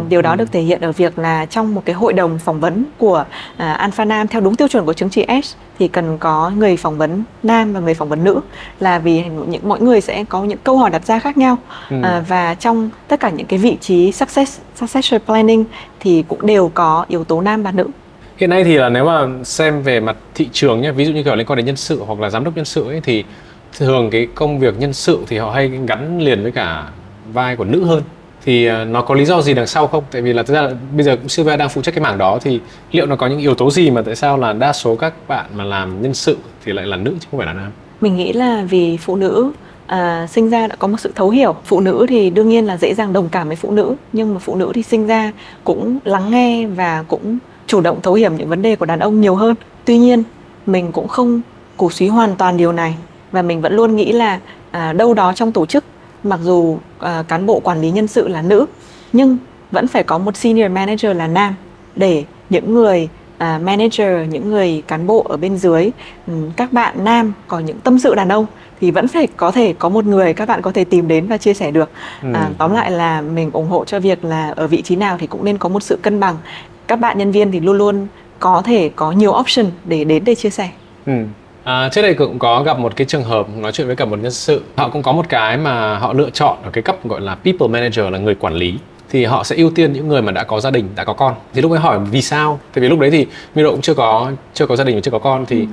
Điều đó được thể hiện ở việc là trong một cái hội đồng phỏng vấn của Alpha Nam theo đúng tiêu chuẩn của chứng chỉ S thì cần có người phỏng vấn nam và người phỏng vấn nữ, là vì mỗi người sẽ có những câu hỏi đặt ra khác nhau. Và trong tất cả những cái vị trí succession planning thì cũng đều có yếu tố nam và nữ.
Hiện nay thì là nếu mà xem về mặt thị trường nhé, ví dụ như kiểu liên quan đến nhân sự hoặc là giám đốc nhân sự ấy, thì thường cái công việc nhân sự thì họ hay gắn liền với cả vai của nữ hơn. Thì nó có lý do gì đằng sau không? Tại vì là thực ra là bây giờ Sylvia đang phụ trách cái mảng đó, thì liệu nó có những yếu tố gì mà tại sao là đa số các bạn mà làm nhân sự thì lại là nữ chứ không phải là nam?
Mình nghĩ là vì phụ nữ sinh ra đã có một sự thấu hiểu. Phụ nữ thì đương nhiên là dễ dàng đồng cảm với phụ nữ, nhưng mà phụ nữ thì sinh ra cũng lắng nghe và cũng chủ động thấu hiểu những vấn đề của đàn ông nhiều hơn. Tuy nhiên mình cũng không cổ suý hoàn toàn điều này, và mình vẫn luôn nghĩ là đâu đó trong tổ chức, mặc dù cán bộ quản lý nhân sự là nữ, nhưng vẫn phải có một senior manager là nam, để những người manager, những người cán bộ ở bên dưới, các bạn nam có những tâm sự đàn ông thì vẫn phải có thể có một người các bạn có thể tìm đến và chia sẻ được. Tóm lại là mình ủng hộ cho việc là ở vị trí nào thì cũng nên có một sự cân bằng. Các bạn nhân viên thì luôn luôn có thể có nhiều option để đến để chia sẻ.
Trước đây cũng có gặp một cái trường hợp nói chuyện với cả một nhân sự. Họ cũng có một cái mà họ lựa chọn ở cái cấp gọi là people manager, là người quản lý. Thì họ sẽ ưu tiên những người mà đã có gia đình, đã có con. Thì lúc ấy hỏi vì sao? Tại vì lúc đấy thì Miro cũng chưa có gia đình và chưa có con, thì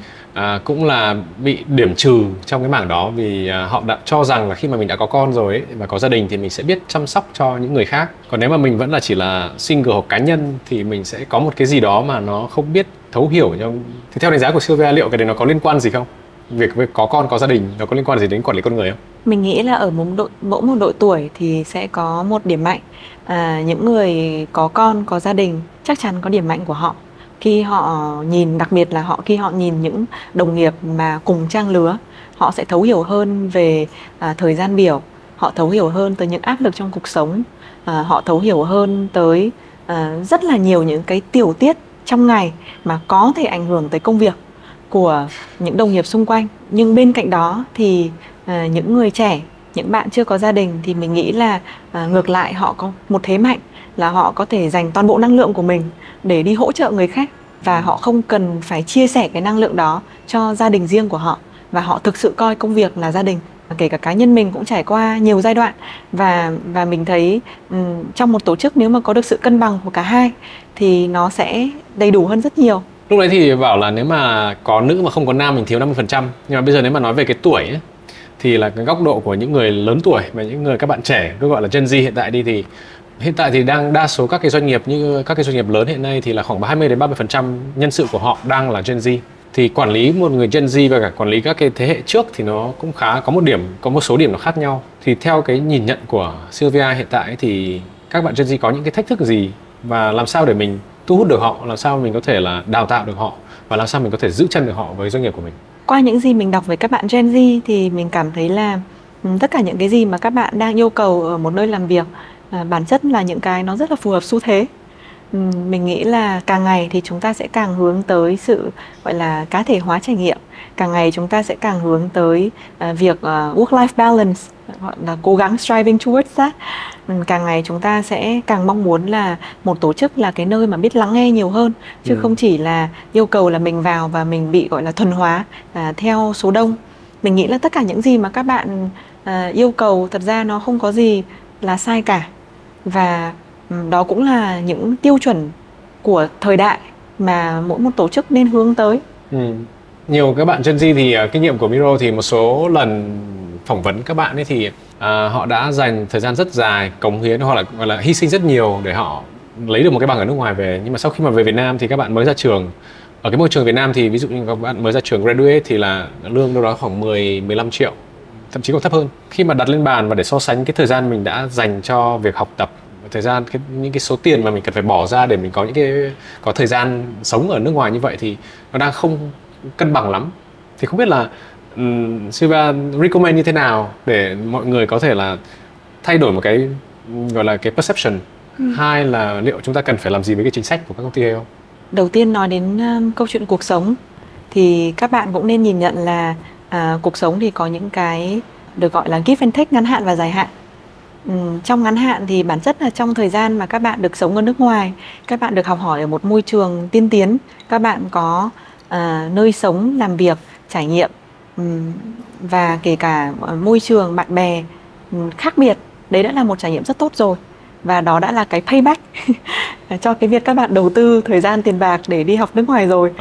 cũng là bị điểm trừ trong cái mảng đó, vì họ đã cho rằng là khi mà mình đã có con rồi ấy, và có gia đình thì mình sẽ biết chăm sóc cho những người khác. Còn nếu mà mình vẫn là chỉ là single hoặc cá nhân thì mình sẽ có một cái gì đó mà nó không biết thấu hiểu trong. Thì theo đánh giá của Sylvia, liệu cái đấy nó có liên quan gì không? Việc với có con, có gia đình nó có liên quan gì đến quản lý con người không?
Mình nghĩ là ở mỗi một độ tuổi thì sẽ có một điểm mạnh. Những người có con, có gia đình chắc chắn có điểm mạnh của họ. Khi họ nhìn, đặc biệt là khi họ nhìn những đồng nghiệp mà cùng trang lứa, họ sẽ thấu hiểu hơn về thời gian biểu, họ thấu hiểu hơn tới những áp lực trong cuộc sống, họ thấu hiểu hơn tới rất là nhiều những cái tiểu tiết trong ngày mà có thể ảnh hưởng tới công việc của những đồng nghiệp xung quanh. Nhưng bên cạnh đó thì những người trẻ, những bạn chưa có gia đình thì mình nghĩ là ngược lại họ có một thế mạnh là họ có thể dành toàn bộ năng lượng của mình để đi hỗ trợ người khác, và họ không cần phải chia sẻ cái năng lượng đó cho gia đình riêng của họ, và họ thực sự coi công việc là gia đình. Kể cả cá nhân mình cũng trải qua nhiều giai đoạn, và mình thấy trong một tổ chức nếu mà có được sự cân bằng của cả hai thì nó sẽ đầy đủ hơn rất nhiều.
Lúc đấy thì bảo là nếu mà có nữ mà không có nam mình thiếu 50%. Nhưng mà bây giờ nếu mà nói về cái tuổi ấy, thì là cái góc độ của những người lớn tuổi và những người các bạn trẻ, cứ gọi là Gen Z hiện tại đi, thì hiện tại thì đang đa số các cái doanh nghiệp như các cái doanh nghiệp lớn hiện nay thì là khoảng 20 đến 30% nhân sự của họ đang là Gen Z. Thì quản lý một người Gen Z và cả quản lý các cái thế hệ trước thì nó cũng có một số điểm nó khác nhau. Thì theo cái nhìn nhận của Sylvia hiện tại thì các bạn Gen Z có những cái thách thức gì, và làm sao để mình thu hút được họ, làm sao mình có thể là đào tạo được họ, và làm sao mình có thể giữ chân được họ với doanh nghiệp của mình?
Qua những gì mình đọc về các bạn Gen Z thì mình cảm thấy là tất cả những cái gì mà các bạn đang yêu cầu ở một nơi làm việc bản chất là những cái nó rất là phù hợp xu thế. Mình nghĩ là càng ngày thì chúng ta sẽ càng hướng tới sự gọi là cá thể hóa trải nghiệm. Càng ngày chúng ta sẽ càng hướng tới việc work-life balance, gọi là cố gắng striving towards that. Càng ngày chúng ta sẽ càng mong muốn là một tổ chức là cái nơi mà biết lắng nghe nhiều hơn, chứ không chỉ là yêu cầu là mình vào và mình bị gọi là thuần hóa theo số đông. Mình nghĩ là tất cả những gì mà các bạn yêu cầu thật ra nó không có gì là sai cả, và đó cũng là những tiêu chuẩn của thời đại mà mỗi một tổ chức nên hướng tới.
Nhiều các bạn Gen Z thì kinh nghiệm của Miro thì một số lần phỏng vấn các bạn ấy thì họ đã dành thời gian rất dài, cống hiến hoặc là gọi là hy sinh rất nhiều để họ lấy được một cái bằng ở nước ngoài về. Nhưng mà sau khi mà về Việt Nam thì các bạn mới ra trường, ở cái môi trường Việt Nam thì ví dụ như các bạn mới ra trường graduate thì là lương đâu đó khoảng 15 triệu, thậm chí còn thấp hơn. Khi mà đặt lên bàn và để so sánh cái thời gian mình đã dành cho việc học tập, thời gian những cái số tiền mà mình cần phải bỏ ra để mình có thời gian sống ở nước ngoài như vậy thì nó đang không cân bằng lắm. Thì không biết là Sylvia recommend như thế nào để mọi người có thể là thay đổi một cái gọi là cái perception. Hai là liệu chúng ta cần phải làm gì với cái chính sách của các công ty hay không?
Đầu tiên nói đến câu chuyện cuộc sống thì các bạn cũng nên nhìn nhận là cuộc sống thì có những cái được gọi là give and take, ngắn hạn và dài hạn. Trong ngắn hạn thì bản chất là trong thời gian mà các bạn được sống ở nước ngoài, các bạn được học hỏi ở một môi trường tiên tiến, các bạn có nơi sống, làm việc, trải nghiệm và kể cả môi trường bạn bè khác biệt, đấy đã là một trải nghiệm rất tốt rồi, và đó đã là cái payback cho cái việc các bạn đầu tư thời gian, tiền bạc để đi học nước ngoài rồi.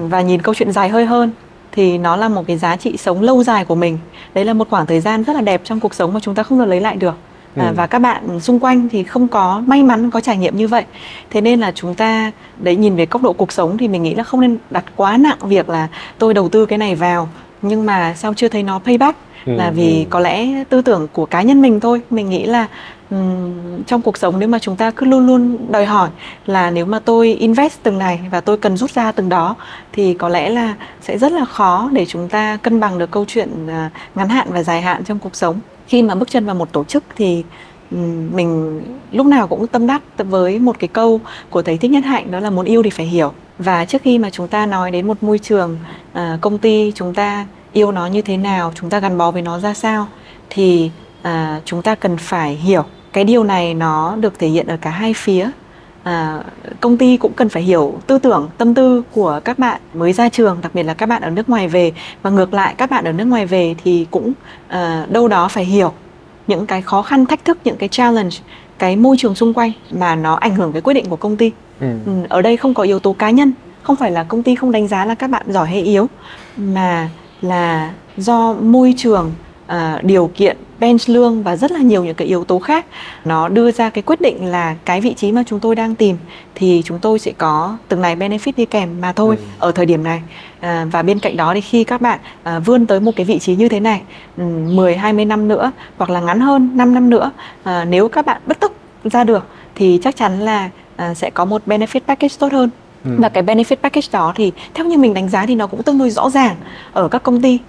Và nhìn câu chuyện dài hơi hơn thì nó là một cái giá trị sống lâu dài của mình. Đấy là một khoảng thời gian rất là đẹp trong cuộc sống mà chúng ta không thể lấy lại được. Và các bạn xung quanh thì không có may mắn có trải nghiệm như vậy. Thế nên là chúng ta đấy, nhìn về góc độ cuộc sống thì mình nghĩ là không nên đặt quá nặng việc là tôi đầu tư cái này vào nhưng mà sao chưa thấy nó payback. Là vì có lẽ tư tưởng của cá nhân mình thôi. Mình nghĩ là trong cuộc sống nếu mà chúng ta cứ luôn luôn đòi hỏi là nếu mà tôi invest từng này và tôi cần rút ra từng đó thì có lẽ là sẽ rất là khó để chúng ta cân bằng được câu chuyện ngắn hạn và dài hạn trong cuộc sống. Khi mà bước chân vào một tổ chức thì mình lúc nào cũng tâm đắc với một cái câu của thầy Thích Nhất Hạnh, đó là muốn yêu thì phải hiểu. Và trước khi mà chúng ta nói đến một môi trường công ty, chúng ta yêu nó như thế nào, chúng ta gắn bó với nó ra sao, thì chúng ta cần phải hiểu cái điều này nó được thể hiện ở cả hai phía. Công ty cũng cần phải hiểu tư tưởng, tâm tư của các bạn mới ra trường, đặc biệt là các bạn ở nước ngoài về, và ngược lại các bạn ở nước ngoài về thì cũng đâu đó phải hiểu những cái khó khăn, thách thức, những cái challenge, cái môi trường xung quanh mà nó ảnh hưởng cái quyết định của công ty. Ở đây không có yếu tố cá nhân, không phải là công ty không đánh giá là các bạn giỏi hay yếu, mà là do môi trường, điều kiện, bench lương và rất là nhiều những cái yếu tố khác nó đưa ra cái quyết định là cái vị trí mà chúng tôi đang tìm thì chúng tôi sẽ có từng này benefit đi kèm mà thôi ở thời điểm này. Và bên cạnh đó thì khi các bạn vươn tới một cái vị trí như thế này 10-20 năm nữa hoặc là ngắn hơn 5 năm nữa, nếu các bạn bứt tốc ra được thì chắc chắn là sẽ có một benefit package tốt hơn. Và cái benefit package đó thì theo như mình đánh giá thì nó cũng tương đối rõ ràng ở các công ty.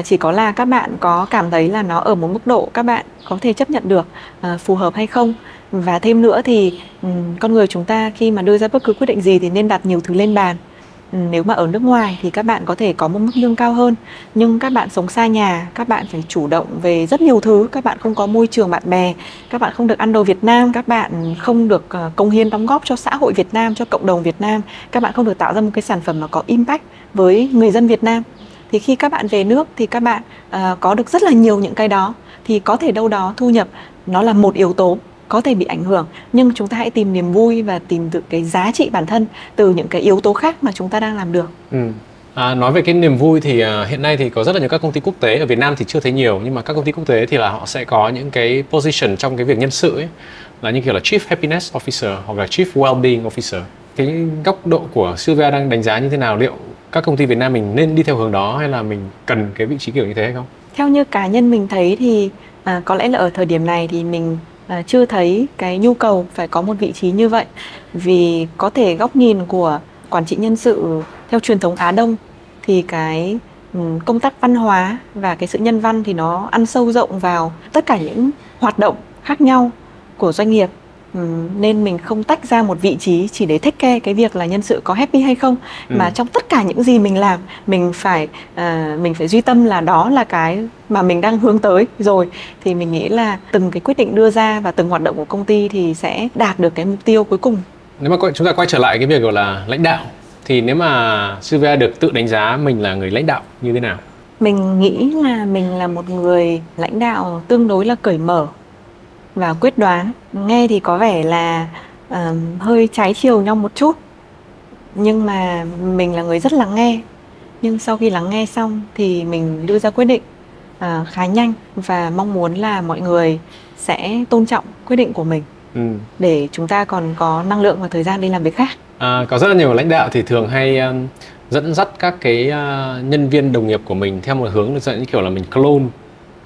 chỉ có là các bạn có cảm thấy là nó ở một mức độ các bạn có thể chấp nhận được, phù hợp hay không. Và thêm nữa thì con người chúng ta khi mà đưa ra bất cứ quyết định gì thì nên đặt nhiều thứ lên bàn. Nếu mà ở nước ngoài thì các bạn có thể có một mức lương cao hơn, nhưng các bạn sống xa nhà, các bạn phải chủ động về rất nhiều thứ. Các bạn không có môi trường bạn bè, các bạn không được ăn đồ Việt Nam, các bạn không được cống hiến đóng góp cho xã hội Việt Nam, cho cộng đồng Việt Nam, các bạn không được tạo ra một cái sản phẩm mà có impact với người dân Việt Nam. Thì khi các bạn về nước thì các bạn có được rất là nhiều những cái đó, thì có thể đâu đó thu nhập nó là một yếu tố có thể bị ảnh hưởng, nhưng chúng ta hãy tìm niềm vui và tìm được cái giá trị bản thân từ những cái yếu tố khác mà chúng ta đang làm được.
Nói về cái niềm vui thì hiện nay thì có rất là nhiều các công ty quốc tế, ở Việt Nam thì chưa thấy nhiều, nhưng mà các công ty quốc tế thì là họ sẽ có những cái position trong cái việc nhân sự ấy, là như kiểu là Chief Happiness Officer hoặc là Chief Wellbeing Officer. Cái góc độ của Sylvia đang đánh giá như thế nào? Liệu các công ty Việt Nam mình nên đi theo hướng đó hay là mình cần cái vị trí kiểu như thế hay không?
Theo như cá nhân mình thấy thì có lẽ là ở thời điểm này thì mình chưa thấy cái nhu cầu phải có một vị trí như vậy. Vì có thể góc nhìn của quản trị nhân sự theo truyền thống Á Đông thì cái công tác văn hóa và cái sự nhân văn thì nó ăn sâu rộng vào tất cả những hoạt động khác nhau của doanh nghiệp. Nên mình không tách ra một vị trí chỉ để take care cái việc là nhân sự có happy hay không, mà trong tất cả những gì mình làm mình phải duy tâm là đó là cái mà mình đang hướng tới rồi, thì mình nghĩ là từng cái quyết định đưa ra và từng hoạt động của công ty thì sẽ đạt được cái mục tiêu cuối cùng.
Nếu mà chúng ta quay trở lại cái việc gọi là lãnh đạo, thì nếu mà Sylvia được tự đánh giá mình là người lãnh đạo như thế nào?
Mình nghĩ là mình là một người lãnh đạo tương đối là cởi mở và quyết đoán. Nghe thì có vẻ là hơi trái chiều nhau một chút, nhưng mà mình là người rất lắng nghe. Nhưng sau khi lắng nghe xong thì mình đưa ra quyết định khá nhanh, và mong muốn là mọi người sẽ tôn trọng quyết định của mình để chúng ta còn có năng lượng và thời gian đi làm việc khác.
Có rất là nhiều lãnh đạo thì thường hay dẫn dắt các cái nhân viên đồng nghiệp của mình theo một hướng như kiểu là mình clone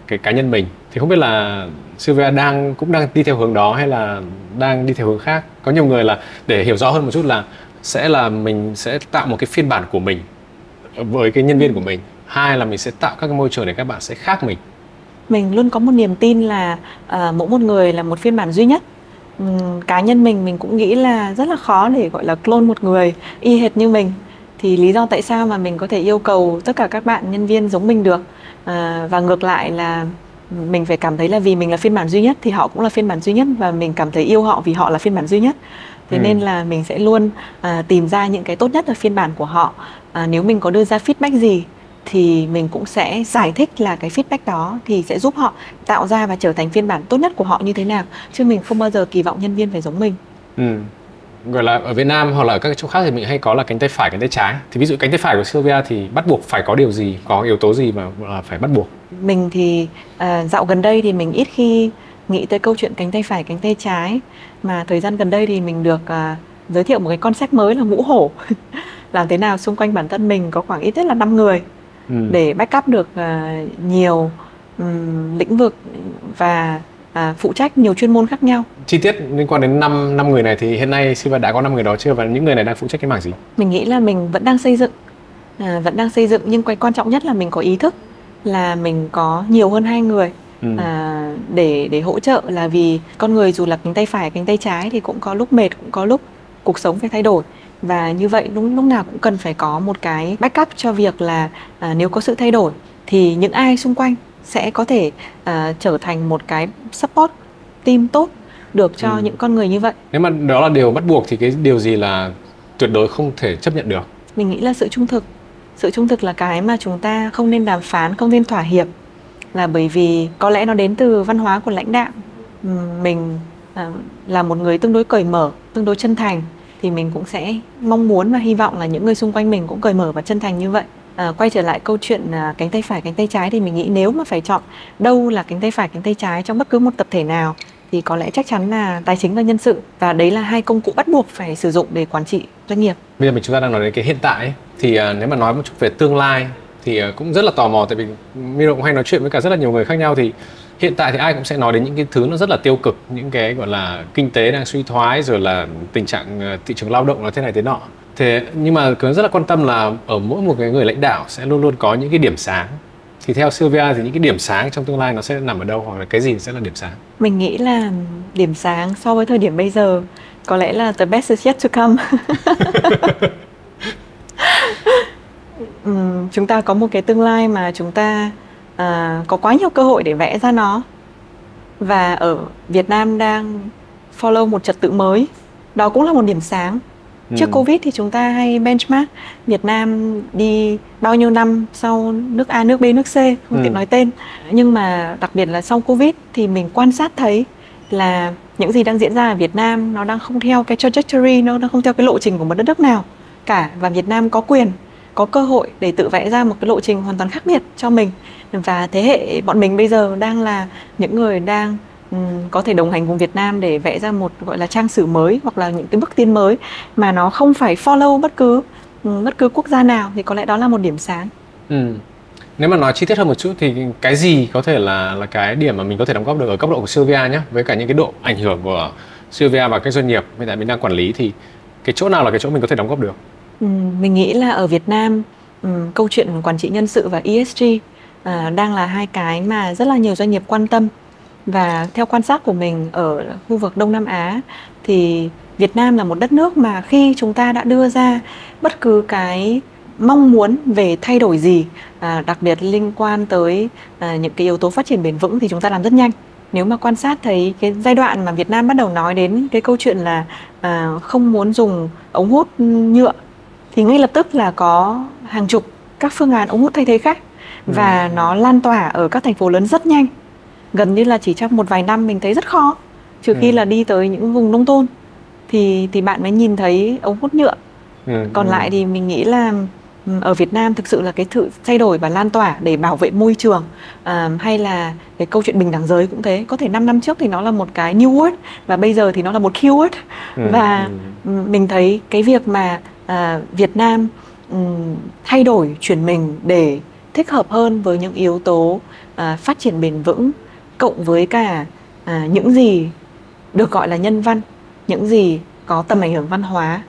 cái cá nhân mình. Thì không biết là Sylvia cũng đang đi theo hướng đó hay là đang đi theo hướng khác? Có nhiều người là để hiểu rõ hơn một chút là mình sẽ tạo một cái phiên bản của mình với cái nhân viên của mình. Hai là mình sẽ tạo các cái môi trường để các bạn sẽ khác mình.
Mình luôn có một niềm tin là mỗi một người là một phiên bản duy nhất. Cá nhân mình cũng nghĩ là rất là khó để gọi là clone một người y hệt như mình. Thì lý do tại sao mà mình có thể yêu cầu tất cả các bạn nhân viên giống mình được, và ngược lại là mình phải cảm thấy là vì mình là phiên bản duy nhất thì họ cũng là phiên bản duy nhất, và mình cảm thấy yêu họ vì họ là phiên bản duy nhất. Thế nên là mình sẽ luôn tìm ra những cái tốt nhất ở phiên bản của họ. Nếu mình có đưa ra feedback gì thì mình cũng sẽ giải thích là cái feedback đó thì sẽ giúp họ tạo ra và trở thành phiên bản tốt nhất của họ như thế nào. Chứ mình không bao giờ kỳ vọng nhân viên phải giống mình.
Gọi là ở Việt Nam hoặc là ở các chỗ khác thì mình hay có là cánh tay phải, cánh tay trái. Thì ví dụ cánh tay phải của Sylvia thì bắt buộc phải có điều gì, có yếu tố gì mà phải bắt buộc?
Mình thì dạo gần đây thì mình ít khi nghĩ tới câu chuyện cánh tay phải, cánh tay trái. Mà thời gian gần đây thì mình được giới thiệu một cái concept mới là ngũ hổ. Làm thế nào xung quanh bản thân mình có khoảng ít nhất là 5 người để backup được nhiều lĩnh vực và phụ trách nhiều chuyên môn khác nhau.
Chi tiết liên quan đến 5 người này thì hiện nay Sylvia đã có 5 người đó chưa, và những người này đang phụ trách cái mảng gì?
Mình nghĩ là mình vẫn đang xây dựng, nhưng cái quan trọng nhất là mình có ý thức là mình có nhiều hơn 2 người để hỗ trợ, là vì con người dù là cánh tay phải, cánh tay trái thì cũng có lúc mệt, cũng có lúc cuộc sống phải thay đổi. Và như vậy lúc nào cũng cần phải có một cái backup cho việc là nếu có sự thay đổi thì những ai xung quanh sẽ có thể trở thành một cái support team tốt được cho những con người như vậy.
Nếu mà đó là điều bắt buộc thì cái điều gì là tuyệt đối không thể chấp nhận được?
Mình nghĩ là sự trung thực. Sự trung thực là cái mà chúng ta không nên đàm phán, không nên thỏa hiệp, là bởi vì có lẽ nó đến từ văn hóa của lãnh đạo. Mình là một người tương đối cởi mở, tương đối chân thành, thì mình cũng sẽ mong muốn và hy vọng là những người xung quanh mình cũng cởi mở và chân thành như vậy. Quay trở lại câu chuyện cánh tay phải, cánh tay trái, thì mình nghĩ nếu mà phải chọn đâu là cánh tay phải, cánh tay trái trong bất cứ một tập thể nào thì có lẽ chắc chắn là tài chính và nhân sự, và đấy là 2 công cụ bắt buộc phải sử dụng để quản trị doanh nghiệp.
Bây giờ chúng ta đang nói đến cái hiện tại ấy, thì nếu mà nói một chút về tương lai thì cũng rất là tò mò, tại vì Miro cũng hay nói chuyện với cả rất là nhiều người khác nhau. Thì hiện tại thì ai cũng sẽ nói đến những cái thứ nó rất là tiêu cực, những cái gọi là kinh tế đang suy thoái, rồi là tình trạng thị trường lao động nó thế này thế nọ. Thế nhưng mà cứ rất là quan tâm là ở mỗi một cái người lãnh đạo sẽ luôn luôn có những cái điểm sáng. thì theo Sylvia thì những cái điểm sáng trong tương lai nó sẽ nằm ở đâu, hoặc là cái gì sẽ là điểm sáng?
Mình nghĩ là điểm sáng so với thời điểm bây giờ có lẽ là the best is yet to come. Chúng ta có một cái tương lai mà chúng ta có quá nhiều cơ hội để vẽ ra nó. Và ở Việt Nam đang follow một trật tự mới. Đó cũng là một điểm sáng. Trước Covid thì chúng ta hay benchmark Việt Nam đi bao nhiêu năm sau nước A, nước B, nước C, không tiện nói tên. Nhưng mà đặc biệt là sau Covid thì mình quan sát thấy là những gì đang diễn ra ở Việt Nam nó đang không theo cái trajectory, nó đang không theo cái lộ trình của một đất nước nào cả. Và Việt Nam có quyền, có cơ hội để tự vẽ ra một cái lộ trình hoàn toàn khác biệt cho mình. Và thế hệ bọn mình bây giờ đang là những người đang có thể đồng hành cùng Việt Nam để vẽ ra một gọi là trang sử mới, hoặc là những cái bước tiến mới mà nó không phải follow bất cứ quốc gia nào, thì có lẽ đó là một điểm sáng.
Nếu mà nói chi tiết hơn một chút thì cái gì có thể là cái điểm mà mình có thể đóng góp được ở cấp độ của Sylvia nhé, với cả những cái độ ảnh hưởng của Sylvia và các doanh nghiệp hiện tại mình đang quản lý, thì cái chỗ nào là cái chỗ mình có thể đóng góp được?
Mình nghĩ là ở Việt Nam câu chuyện quản trị nhân sự và ESG đang là hai cái mà rất là nhiều doanh nghiệp quan tâm. Và theo quan sát của mình ở khu vực Đông Nam Á thì Việt Nam là một đất nước mà khi chúng ta đã đưa ra bất cứ cái mong muốn về thay đổi gì, đặc biệt liên quan tới những cái yếu tố phát triển bền vững, thì chúng ta làm rất nhanh. Nếu mà quan sát thấy cái giai đoạn mà Việt Nam bắt đầu nói đến cái câu chuyện là không muốn dùng ống hút nhựa, thì ngay lập tức là có hàng chục các phương án ống hút thay thế khác. Và nó lan tỏa ở các thành phố lớn rất nhanh. Gần như là chỉ trong một vài năm mình thấy rất khó. Trừ khi là đi tới những vùng nông thôn thì bạn mới nhìn thấy ống hút nhựa. Còn lại thì mình nghĩ là ở Việt Nam thực sự là cái sự thay đổi và lan tỏa để bảo vệ môi trường, hay là cái câu chuyện bình đẳng giới cũng thế. Có thể 5 năm trước thì nó là một cái new word và bây giờ thì nó là một keyword. Và mình thấy cái việc mà Việt Nam thay đổi chuyển mình để thích hợp hơn với những yếu tố phát triển bền vững, cộng với cả những gì được gọi là nhân văn, những gì có tầm ảnh hưởng văn hóa,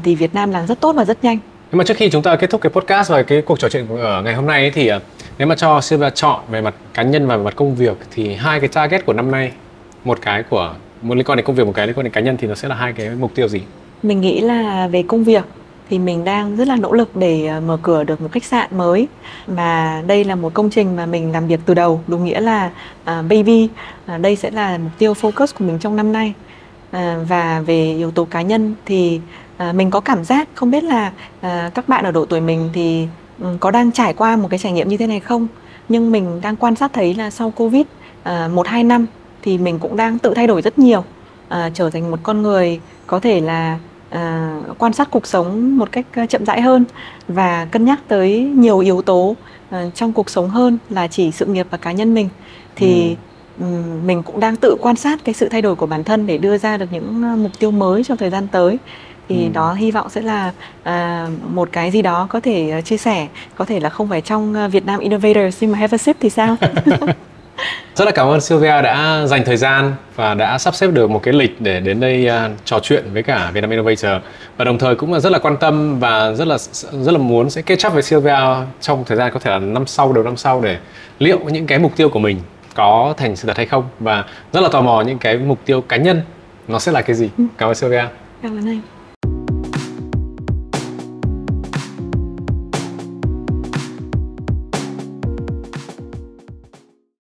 thì Việt Nam làm rất tốt và rất nhanh.
Nhưng mà trước khi chúng ta kết thúc cái podcast và cái cuộc trò chuyện ở ngày hôm nay ấy, thì nếu mà cho Sylvia chọn về mặt cá nhân và về mặt công việc thì hai cái target của năm nay, một liên quan đến công việc, một cái liên quan đến cá nhân, thì nó sẽ là hai cái mục tiêu gì?
Mình nghĩ là về công việc thì mình đang rất là nỗ lực để mở cửa được một khách sạn mới. Mà đây là một công trình mà mình làm việc từ đầu, đúng nghĩa là baby. Đây sẽ là mục tiêu focus của mình trong năm nay. Và về yếu tố cá nhân thì mình có cảm giác, không biết là các bạn ở độ tuổi mình thì có đang trải qua một cái trải nghiệm như thế này không. Nhưng mình đang quan sát thấy là sau Covid 1-2 năm thì mình cũng đang tự thay đổi rất nhiều, trở thành một con người có thể là quan sát cuộc sống một cách chậm rãi hơn và cân nhắc tới nhiều yếu tố trong cuộc sống hơn là chỉ sự nghiệp và cá nhân mình. Thì mình cũng đang tự quan sát cái sự thay đổi của bản thân để đưa ra được những mục tiêu mới trong thời gian tới. Thì đó hy vọng sẽ là một cái gì đó có thể chia sẻ, có thể là không phải trong Việt Nam Innovators nhưng mà Have a Sip thì sao?
Rất là cảm ơn Sylvia đã dành thời gian và đã sắp xếp được một cái lịch để đến đây trò chuyện với cả Vietnam Innovator, và đồng thời cũng là rất là quan tâm và rất là muốn sẽ catch up với Sylvia trong thời gian có thể là đầu năm sau để liệu những cái mục tiêu của mình có thành sự thật hay không, và rất là tò mò những cái mục tiêu cá nhân nó sẽ là cái gì. Cảm ơn Sylvia.
Cảm ơn anh.